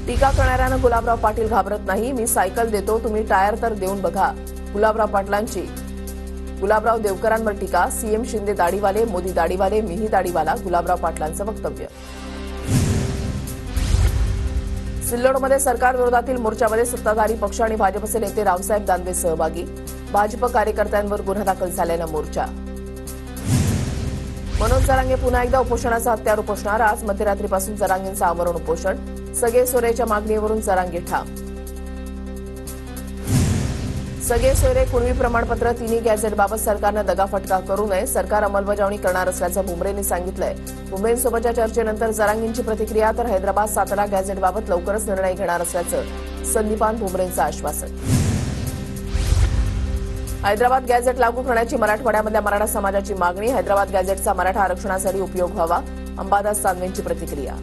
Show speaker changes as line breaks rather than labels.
टीका करणाऱ्यांना गुलाबराव पाटील घाबरत नाही. मी सायकल देतो, तुम्ही टायर तर देऊन बघा. गुलाबराव पाटलांची गुलाबराव देवकरांवर टीका. सीएम शिंदे दाढीवाले, मोदी दाढीवाले, मीही दाढीवाला. गुलाबराव पाटलांचं वक्तव्य. सिल्लोडमध्ये सरकार विरोधातील मोर्चामध्ये सत्ताधारी पक्ष आणि भाजपचे नेते रावसाहेब दानवे सहभागी. भाजप कार्यकर्त्यांवर गुन्हा दाखल झाल्यानं मोर्चा. मनोज जरांगे पुन्हा एकदा उपोषणाचा हत्यार उपोषणार. आज मध्यरात्रीपासून जरांगेंचं आमरण उपोषण. सगळे सोयरेच्या मागणीवरून जरांगे ठाम. सगळे सोयरे कुणबी प्रमाणपत्र तिन्ही गॅझेटबाबत सरकारनं दगाफटका करू नये. सरकार अंमलबजावणी करणार असल्याचं भुमरेंनी सांगितलंय. भुमरेंसोबतच्या चर्चेनंतर जरांगेंची प्रतिक्रिया. तर हैदराबाद सातारा गॅझेटबाबत लवकरच निर्णय घेणार असल्याचं संदीपान भुमरेंचं आश्वासन. हैदराबाद गॅझेट लागू करण्याची मराठवाड्यामधल्या मराठा समाजाची मागणी. हैदराबाद गॅझेटचा मराठा आरक्षणासाठी उपयोग व्हावा. अंबादास दानवेंची प्रतिक्रिया.